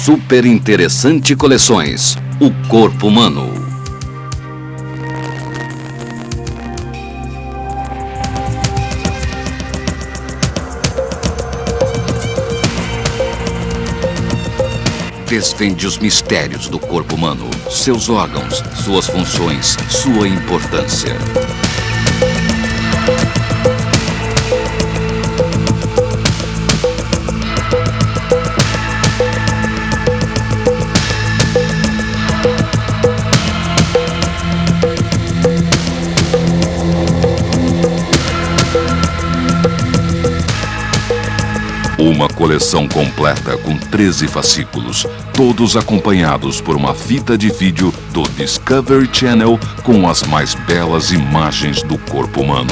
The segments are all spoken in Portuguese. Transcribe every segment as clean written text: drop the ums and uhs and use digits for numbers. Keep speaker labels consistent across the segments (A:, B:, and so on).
A: Super Interessante Coleções, o corpo humano. Desvende os mistérios do corpo humano, seus órgãos, suas funções, sua importância. Uma coleção completa com 13 fascículos, todos acompanhados por uma fita de vídeo do Discovery Channel com as mais belas imagens do corpo humano.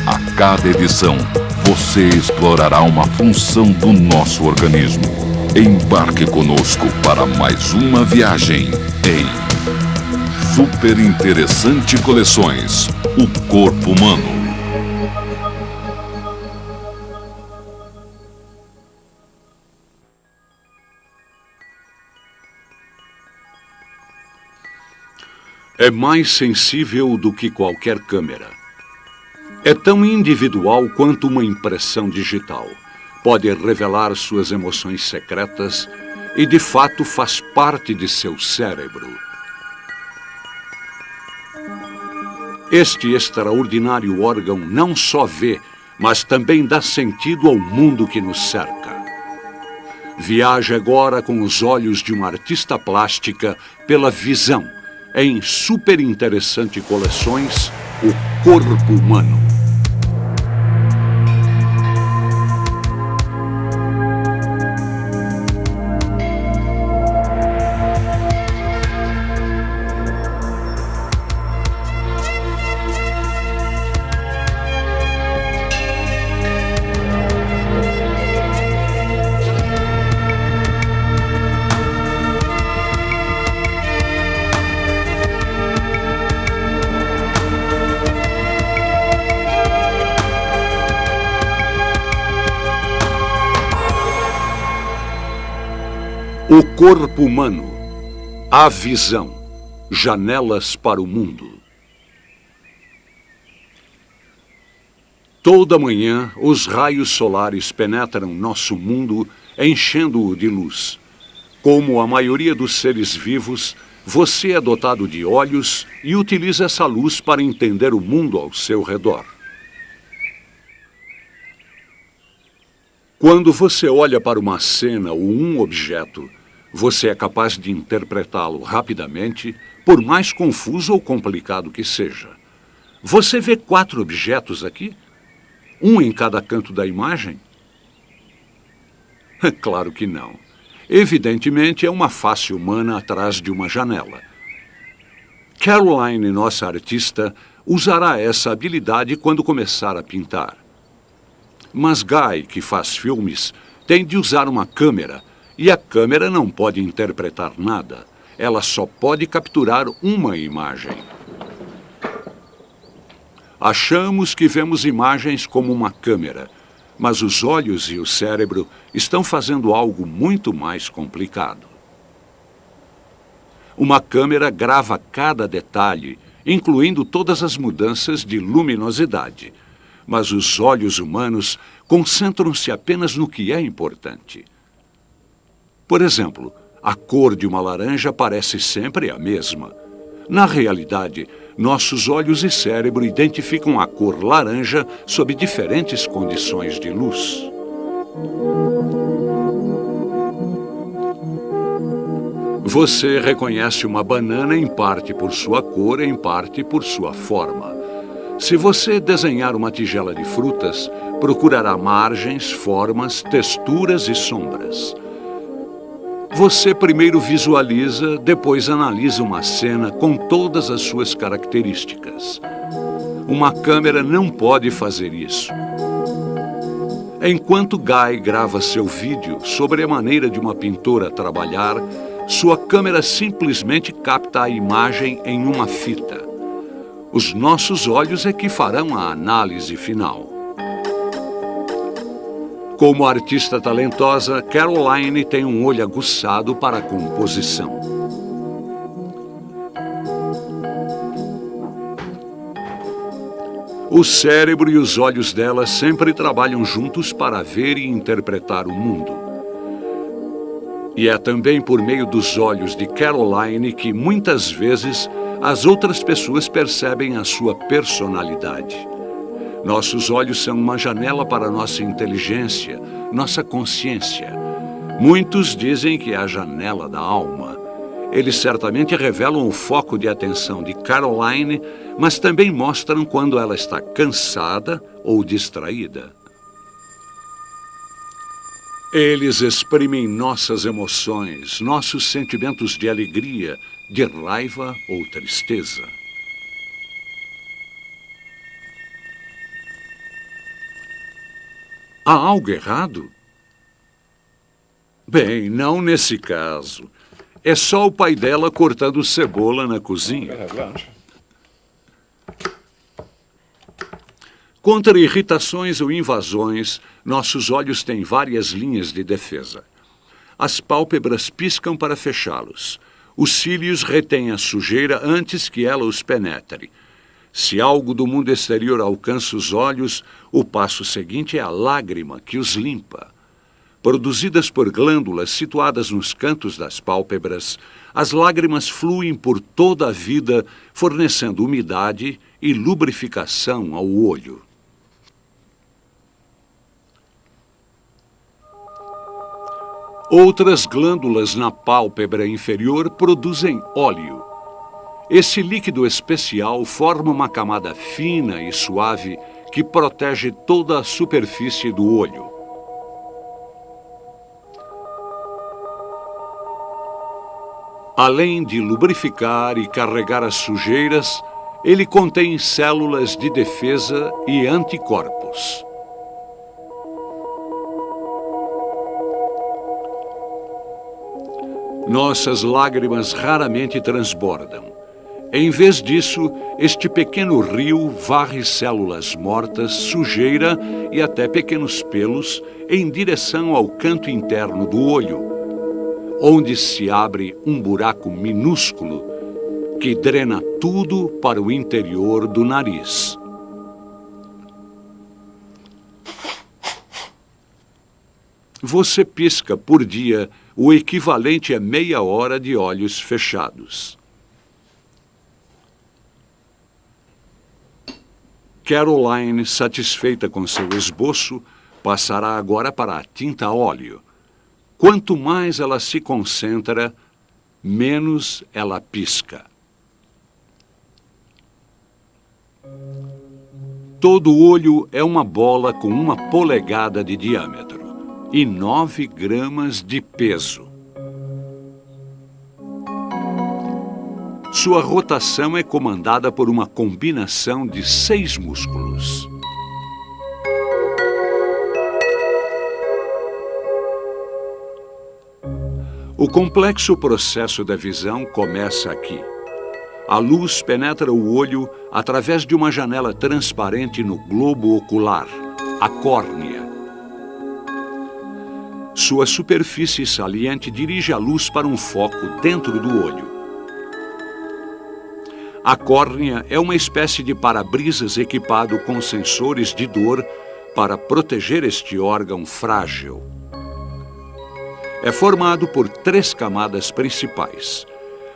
A: A cada edição, você explorará uma função do nosso organismo. Embarque conosco para mais uma viagem em Super Interessante Coleções, o corpo humano.
B: É mais sensível do que qualquer câmera. É tão individual quanto uma impressão digital. Pode revelar suas emoções secretas e, de fato, faz parte de seu cérebro. Este extraordinário órgão não só vê, mas também dá sentido ao mundo que nos cerca. Viaje agora com os olhos de uma artista plástica pela visão, em Super Interessante Coleções, o corpo humano. O corpo humano, a visão, janelas para o mundo. Toda manhã, os raios solares penetram nosso mundo, enchendo-o de luz. Como a maioria dos seres vivos, você é dotado de olhos e utiliza essa luz para entender o mundo ao seu redor. Quando você olha para uma cena ou um objeto, você é capaz de interpretá-lo rapidamente, por mais confuso ou complicado que seja. Você vê 4 objetos aqui? Um em cada canto da imagem? Claro que não. Evidentemente, é uma face humana atrás de uma janela. Caroline, nossa artista, usará essa habilidade quando começar a pintar. Mas Guy, que faz filmes, tem de usar uma câmera, e a câmera não pode interpretar nada. Ela só pode capturar uma imagem. Achamos que vemos imagens como uma câmera, mas os olhos e o cérebro estão fazendo algo muito mais complicado. Uma câmera grava cada detalhe, incluindo todas as mudanças de luminosidade. Mas os olhos humanos concentram-se apenas no que é importante. Por exemplo, a cor de uma laranja parece sempre a mesma. Na realidade, nossos olhos e cérebro identificam a cor laranja sob diferentes condições de luz. Você reconhece uma banana em parte por sua cor, em parte por sua forma. Se você desenhar uma tigela de frutas, procurará margens, formas, texturas e sombras. Você primeiro visualiza, depois analisa uma cena com todas as suas características. Uma câmera não pode fazer isso. Enquanto Guy grava seu vídeo sobre a maneira de uma pintora trabalhar, sua câmera simplesmente capta a imagem em uma fita. Os nossos olhos é que farão a análise final. Como artista talentosa, Caroline tem um olho aguçado para a composição. O cérebro e os olhos dela sempre trabalham juntos para ver e interpretar o mundo. E é também por meio dos olhos de Caroline que, muitas vezes, as outras pessoas percebem a sua personalidade. Nossos olhos são uma janela para nossa inteligência, nossa consciência. Muitos dizem que é a janela da alma. Eles certamente revelam o foco de atenção de Caroline, mas também mostram quando ela está cansada ou distraída. Eles exprimem nossas emoções, nossos sentimentos de alegria, de raiva ou tristeza. Há algo errado? Bem, não nesse caso. É só o pai dela cortando cebola na cozinha. Contra irritações ou invasões, nossos olhos têm várias linhas de defesa. As pálpebras piscam para fechá-los. Os cílios retêm a sujeira antes que ela os penetre. Se algo do mundo exterior alcança os olhos, o passo seguinte é a lágrima que os limpa. Produzidas por glândulas situadas nos cantos das pálpebras, as lágrimas fluem por toda a vida, fornecendo umidade e lubrificação ao olho. Outras glândulas na pálpebra inferior produzem óleo. Esse líquido especial forma uma camada fina e suave que protege toda a superfície do olho. Além de lubrificar e carregar as sujeiras, ele contém células de defesa e anticorpos. Nossas lágrimas raramente transbordam. Em vez disso, este pequeno rio varre células mortas, sujeira e até pequenos pelos em direção ao canto interno do olho, onde se abre um buraco minúsculo que drena tudo para o interior do nariz. Você pisca por dia o equivalente a meia hora de olhos fechados. Caroline, satisfeita com seu esboço, passará agora para a tinta a óleo. Quanto mais ela se concentra, menos ela pisca. Todo olho é uma bola com 1 polegada de diâmetro e 9 gramas de peso. Sua rotação é comandada por uma combinação de 6 músculos. O complexo processo da visão começa aqui. A luz penetra o olho através de uma janela transparente no globo ocular, a córnea. Sua superfície saliente dirige a luz para um foco dentro do olho. A córnea é uma espécie de para-brisas equipado com sensores de dor para proteger este órgão frágil. É formado por 3 camadas principais.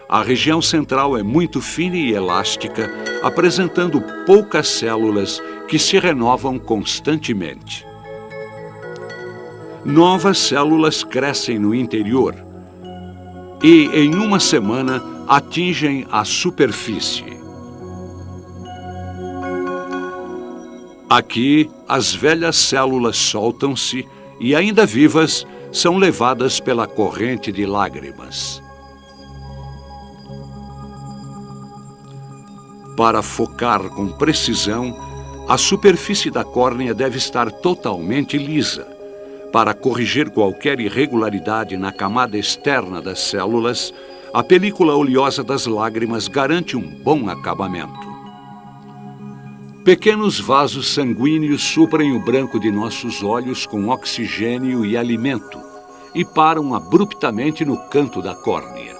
B: A região central é muito fina e elástica, apresentando poucas células que se renovam constantemente. Novas células crescem no interior e, em uma semana, atingem a superfície. Aqui, as velhas células soltam-se e, ainda vivas, são levadas pela corrente de lágrimas. Para focar com precisão, a superfície da córnea deve estar totalmente lisa. Para corrigir qualquer irregularidade na camada externa das células, a película oleosa das lágrimas garante um bom acabamento. Pequenos vasos sanguíneos suprem o branco de nossos olhos com oxigênio e alimento e param abruptamente no canto da córnea.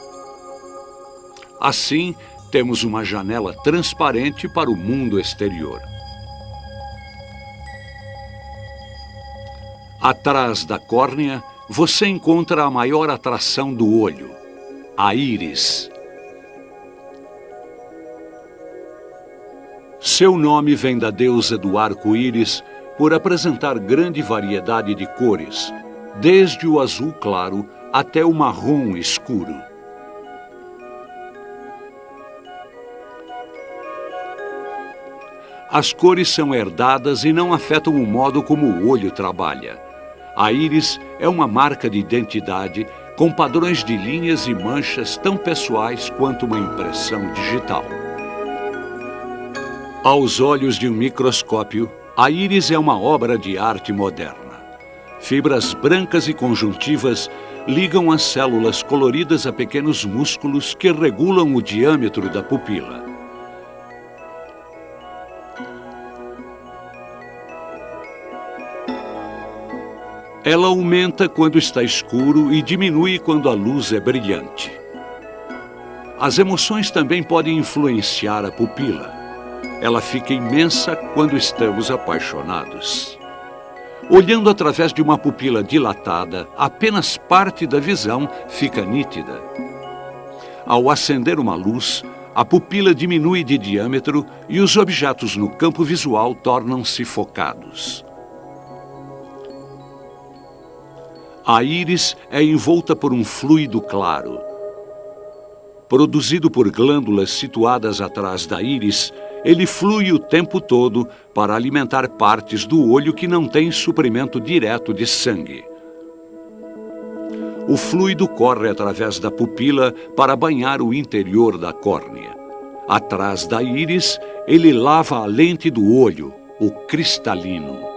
B: Assim, temos uma janela transparente para o mundo exterior. Atrás da córnea, você encontra a maior atração do olho, a íris. Seu nome vem da deusa do arco-íris por apresentar grande variedade de cores, desde o azul claro até o marrom escuro. As cores são herdadas e não afetam o modo como o olho trabalha. A íris é uma marca de identidade com padrões de linhas e manchas tão pessoais quanto uma impressão digital. Aos olhos de um microscópio, a íris é uma obra de arte moderna. Fibras brancas e conjuntivas ligam as células coloridas a pequenos músculos que regulam o diâmetro da pupila. Ela aumenta quando está escuro e diminui quando a luz é brilhante. As emoções também podem influenciar a pupila. Ela fica imensa quando estamos apaixonados. Olhando através de uma pupila dilatada, apenas parte da visão fica nítida. Ao acender uma luz, a pupila diminui de diâmetro e os objetos no campo visual tornam-se focados. A íris é envolta por um fluido claro. Produzido por glândulas situadas atrás da íris, ele flui o tempo todo para alimentar partes do olho que não têm suprimento direto de sangue. O fluido corre através da pupila para banhar o interior da córnea. Atrás da íris, ele lava a lente do olho, o cristalino.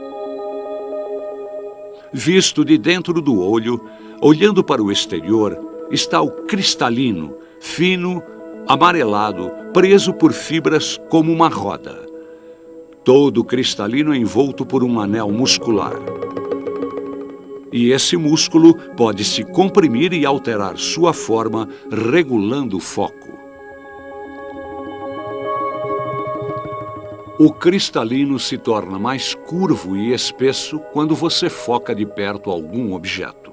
B: Visto de dentro do olho, olhando para o exterior, está o cristalino, fino, amarelado, preso por fibras como uma roda. Todo cristalino é envolto por um anel muscular. E esse músculo pode se comprimir e alterar sua forma, regulando o foco. O cristalino se torna mais curvo e espesso quando você foca de perto algum objeto.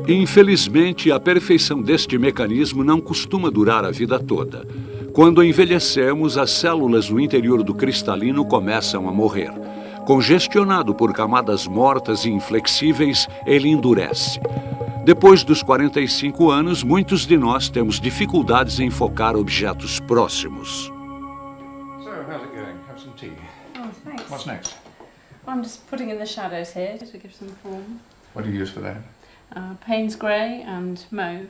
B: Infelizmente, a perfeição deste mecanismo não costuma durar a vida toda. Quando envelhecemos, as células no interior do cristalino começam a morrer. Congestionado por camadas mortas e inflexíveis, ele endurece. Depois dos 45 anos, muitos de nós temos dificuldades em focar objetos próximos.
C: So, how's it going? Have some tea.
D: Oh, thanks.
C: What's next?
D: I'm just putting in the shadows here to give some form.
C: What do you use for that?
D: Payne's Grey and Mauve.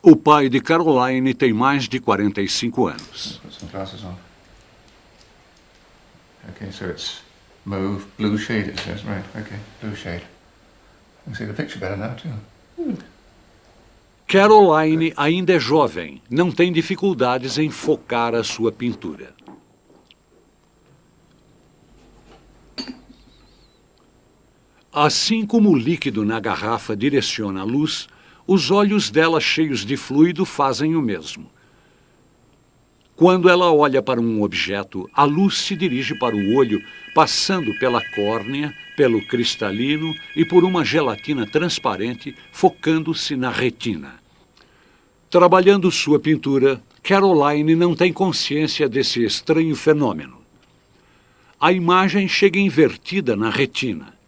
B: O pai de Caroline tem mais de 45 anos.
C: Put some glasses on. Okay, so it's mauve, blue shade it says, right, okay, blue shade. I can see the picture better now too.
B: Caroline ainda é jovem, não tem dificuldades em focar a sua pintura. Assim como o líquido na garrafa direciona a luz, os olhos dela cheios de fluido fazem o mesmo. Quando ela olha para um objeto, a luz se dirige para o olho, passando pela córnea, pelo cristalino e por uma gelatina transparente, focando-se na retina. Trabalhando sua pintura, Caroline não tem consciência desse estranho fenômeno. A imagem chega invertida na retina.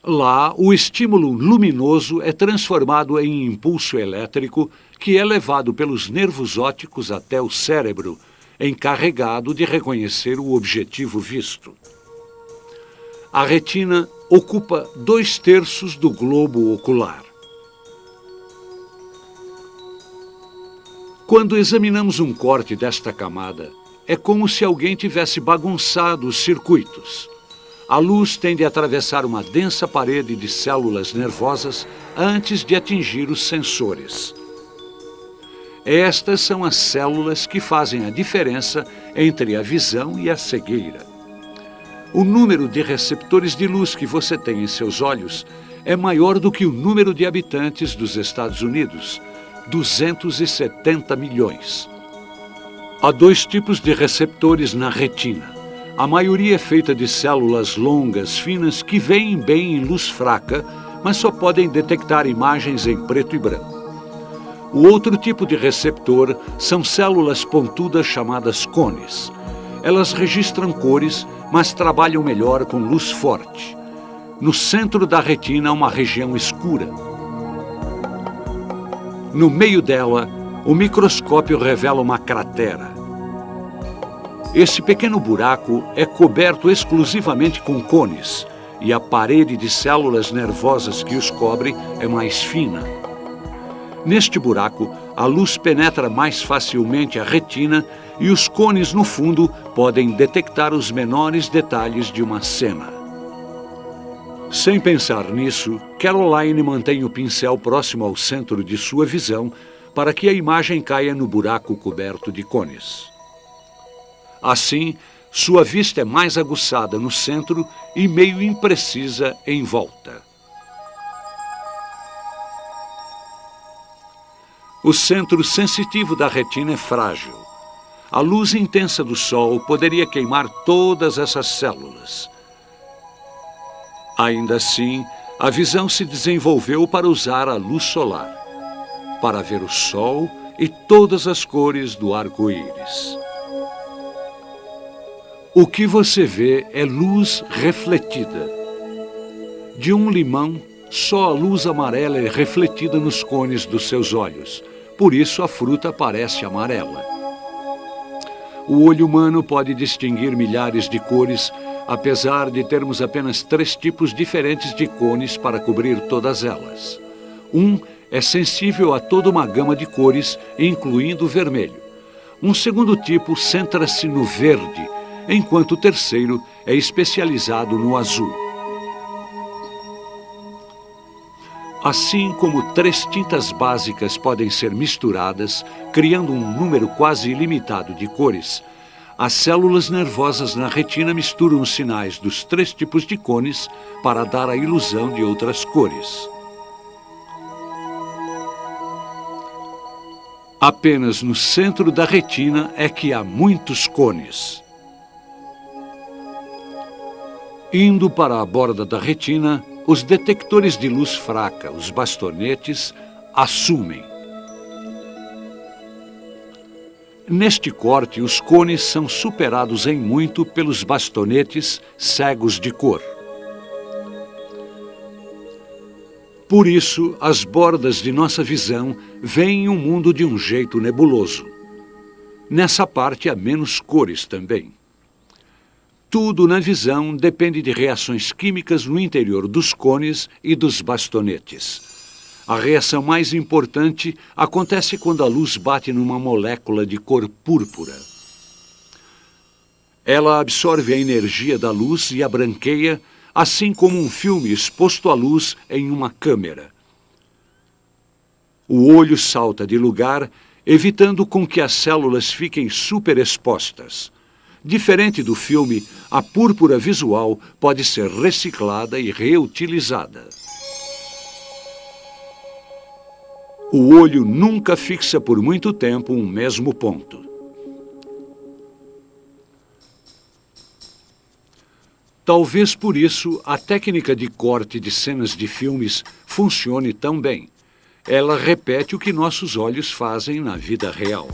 B: Lá, o estímulo luminoso é transformado em impulso elétrico que é levado pelos nervos ópticos até o cérebro, encarregado de reconhecer o objetivo visto. A retina ocupa 2/3 do globo ocular. Quando examinamos um corte desta camada, é como se alguém tivesse bagunçado os circuitos. A luz tende a atravessar uma densa parede de células nervosas antes de atingir os sensores. Estas são as células que fazem a diferença entre a visão e a cegueira. O número de receptores de luz que você tem em seus olhos é maior do que o número de habitantes dos Estados Unidos, 270 milhões. Há 2 tipos de receptores na retina. A maioria é feita de células longas, finas, que veem bem em luz fraca, mas só podem detectar imagens em preto e branco. O outro tipo de receptor são células pontudas chamadas cones. Elas registram cores, mas trabalham melhor com luz forte. No centro da retina há uma região escura. No meio dela, o microscópio revela uma cratera. Esse pequeno buraco é coberto exclusivamente com cones, e a parede de células nervosas que os cobre é mais fina. Neste buraco, a luz penetra mais facilmente a retina e os cones no fundo podem detectar os menores detalhes de uma cena. Sem pensar nisso, Caroline mantém o pincel próximo ao centro de sua visão para que a imagem caia no buraco coberto de cones. Assim, sua vista é mais aguçada no centro e meio imprecisa em volta. O centro sensitivo da retina é frágil. A luz intensa do sol poderia queimar todas essas células. Ainda assim, a visão se desenvolveu para usar a luz solar, para ver o sol e todas as cores do arco-íris. O que você vê é luz refletida. De um limão, só a luz amarela é refletida nos cones dos seus olhos. Por isso a fruta parece amarela. O olho humano pode distinguir milhares de cores, apesar de termos apenas 3 tipos diferentes de cones para cobrir todas elas. Um é sensível a toda uma gama de cores, incluindo o vermelho. Um segundo tipo centra-se no verde, enquanto o terceiro é especializado no azul. Assim como 3 tintas básicas podem ser misturadas, criando um número quase ilimitado de cores, as células nervosas na retina misturam os sinais dos 3 tipos de cones para dar a ilusão de outras cores. Apenas no centro da retina é que há muitos cones. Indo para a borda da retina, os detectores de luz fraca, os bastonetes, assumem. Neste corte, os cones são superados em muito pelos bastonetes cegos de cor. Por isso, as bordas de nossa visão veem o mundo de um jeito nebuloso. Nessa parte há menos cores também. Tudo na visão depende de reações químicas no interior dos cones e dos bastonetes. A reação mais importante acontece quando a luz bate numa molécula de cor púrpura. Ela absorve a energia da luz e a branqueia, assim como um filme exposto à luz em uma câmera. O olho salta de lugar, evitando com que as células fiquem superexpostas. Diferente do filme, a púrpura visual pode ser reciclada e reutilizada. O olho nunca fixa por muito tempo um mesmo ponto. Talvez por isso a técnica de corte de cenas de filmes funcione tão bem. Ela repete o que nossos olhos fazem na vida real.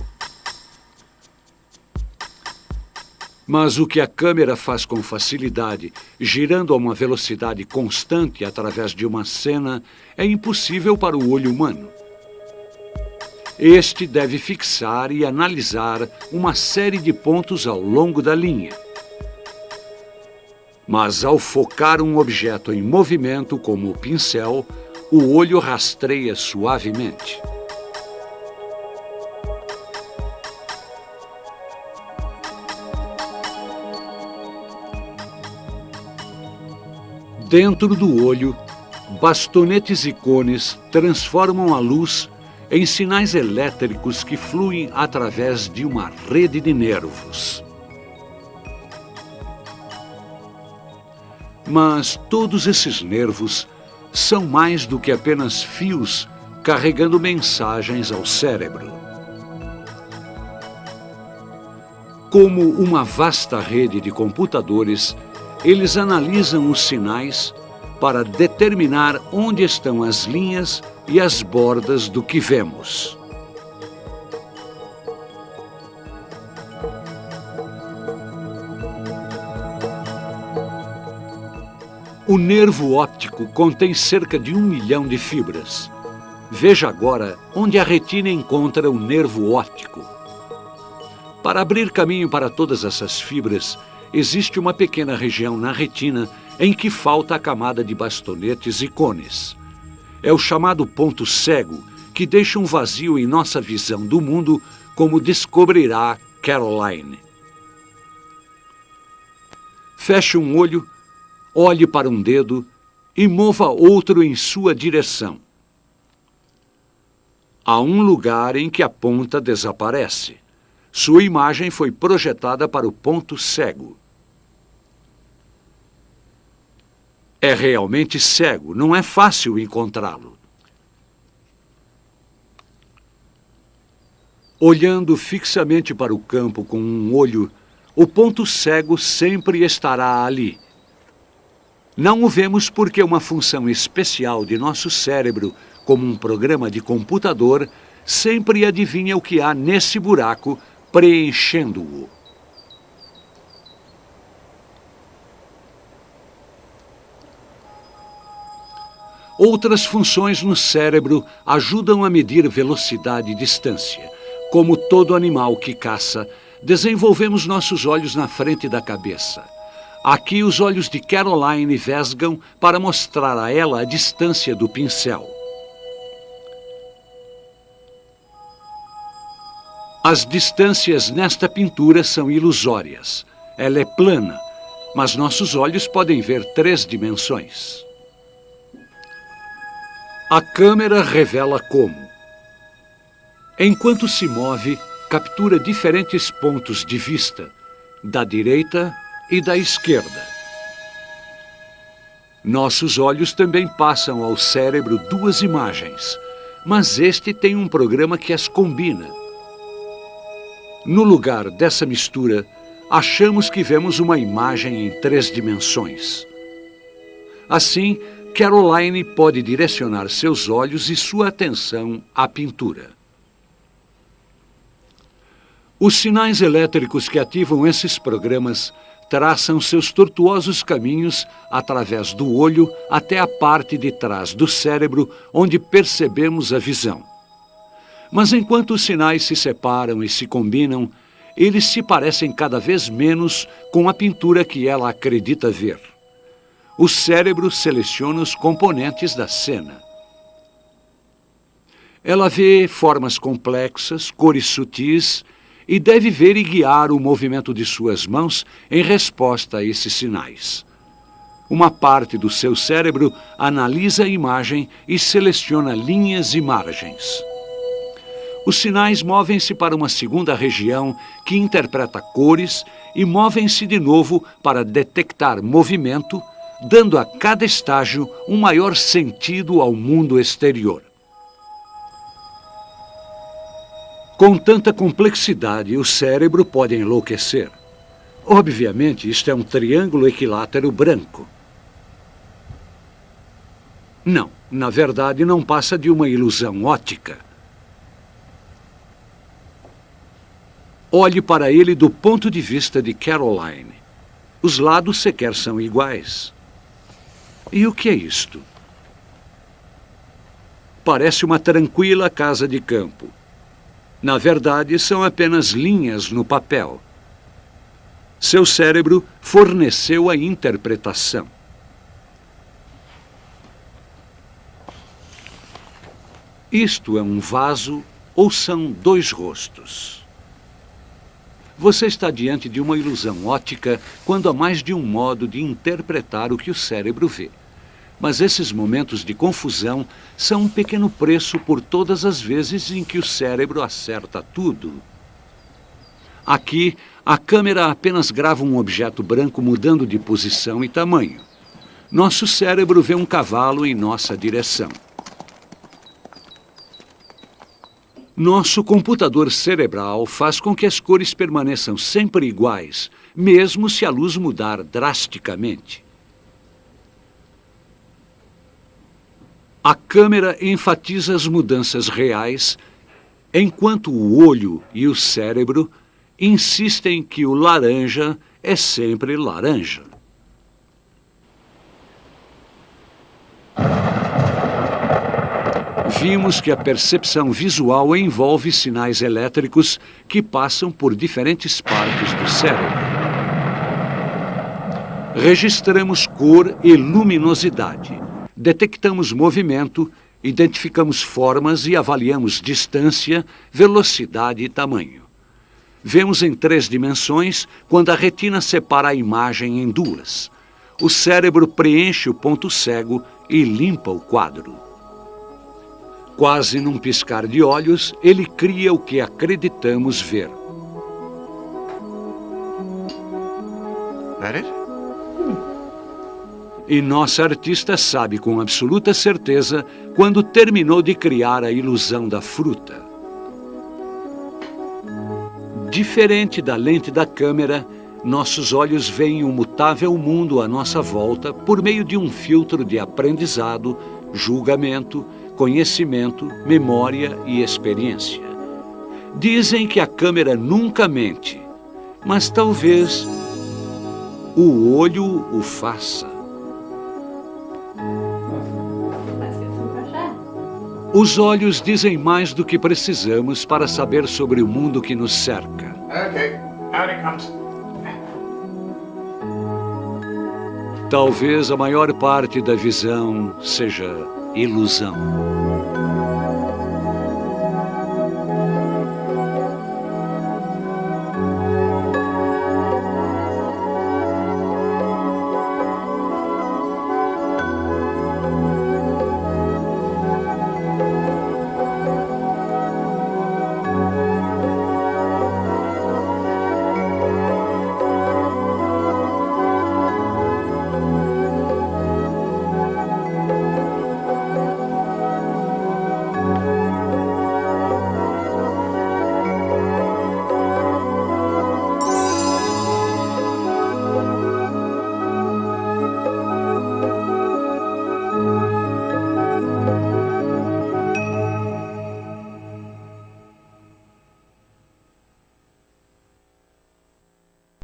B: Mas o que a câmera faz com facilidade, girando a uma velocidade constante através de uma cena, é impossível para o olho humano. Este deve fixar e analisar uma série de pontos ao longo da linha. Mas ao focar um objeto em movimento, como o pincel, o olho rastreia suavemente. Dentro do olho, bastonetes e cones transformam a luz em sinais elétricos que fluem através de uma rede de nervos. Mas todos esses nervos são mais do que apenas fios carregando mensagens ao cérebro. Como uma vasta rede de computadores, eles analisam os sinais para determinar onde estão as linhas e as bordas do que vemos. O nervo óptico contém cerca de 1 milhão de fibras. Veja agora onde a retina encontra o nervo óptico. Para abrir caminho para todas essas fibras, existe uma pequena região na retina em que falta a camada de bastonetes e cones. É o chamado ponto cego, que deixa um vazio em nossa visão do mundo, como descobrirá Caroline. Feche um olho, olhe para um dedo e mova outro em sua direção. Há um lugar em que a ponta desaparece. Sua imagem foi projetada para o ponto cego. É realmente cego, não é fácil encontrá-lo. Olhando fixamente para o campo com um olho, o ponto cego sempre estará ali. Não o vemos porque uma função especial de nosso cérebro, como um programa de computador, sempre adivinha o que há nesse buraco, preenchendo-o. Outras funções no cérebro ajudam a medir velocidade e distância. Como todo animal que caça, desenvolvemos nossos olhos na frente da cabeça. Aqui os olhos de Caroline vesgam para mostrar a ela a distância do pincel. As distâncias nesta pintura são ilusórias. Ela é plana, mas nossos olhos podem ver 3 dimensões. A câmera revela como. Enquanto se move, captura diferentes pontos de vista, da direita e da esquerda. Nossos olhos também passam ao cérebro 2 imagens, mas este tem um programa que as combina. No lugar dessa mistura, achamos que vemos uma imagem em 3 dimensões. Assim, Caroline pode direcionar seus olhos e sua atenção à pintura. Os sinais elétricos que ativam esses programas traçam seus tortuosos caminhos através do olho até a parte de trás do cérebro, onde percebemos a visão. Mas enquanto os sinais se separam e se combinam, eles se parecem cada vez menos com a pintura que ela acredita ver. O cérebro seleciona os componentes da cena. Ela vê formas complexas, cores sutis e deve ver e guiar o movimento de suas mãos em resposta a esses sinais. Uma parte do seu cérebro analisa a imagem e seleciona linhas e margens. Os sinais movem-se para uma segunda região que interpreta cores e movem-se de novo para detectar movimento, dando a cada estágio um maior sentido ao mundo exterior. Com tanta complexidade, o cérebro pode enlouquecer. Obviamente, isto é um triângulo equilátero branco. Não, na verdade, não passa de uma ilusão óptica. Olhe para ele do ponto de vista de Caroline. Os lados sequer são iguais. E o que é isto? Parece uma tranquila casa de campo. Na verdade, são apenas linhas no papel. Seu cérebro forneceu a interpretação. Isto é um vaso ou são 2 rostos? Você está diante de uma ilusão óptica quando há mais de um modo de interpretar o que o cérebro vê. Mas esses momentos de confusão são um pequeno preço por todas as vezes em que o cérebro acerta tudo. Aqui, a câmera apenas grava um objeto branco mudando de posição e tamanho. Nosso cérebro vê um cavalo em nossa direção. Nosso computador cerebral faz com que as cores permaneçam sempre iguais, mesmo se a luz mudar drasticamente. A câmera enfatiza as mudanças reais, enquanto o olho e o cérebro insistem que o laranja é sempre laranja. Vimos que a percepção visual envolve sinais elétricos que passam por diferentes partes do cérebro. Registramos cor e luminosidade, detectamos movimento, identificamos formas e avaliamos distância, velocidade e tamanho. Vemos em 3 dimensões quando a retina separa a imagem em 2. O cérebro preenche o ponto cego e limpa o quadro. Quase num piscar de olhos, ele cria o que acreditamos ver.
C: That it?
B: E nossa artista sabe com absoluta certeza quando terminou de criar a ilusão da fruta. Diferente da lente da câmera, nossos olhos veem o mutável mundo à nossa volta por meio de um filtro de aprendizado, julgamento, conhecimento, memória e experiência. Dizem que a câmera nunca mente, mas talvez o olho o faça.
D: Let's get some fresh air.
B: Os olhos dizem mais do que precisamos para saber sobre o mundo que nos cerca.
C: Okay, out it comes.
B: Talvez a maior parte da visão seja ilusão.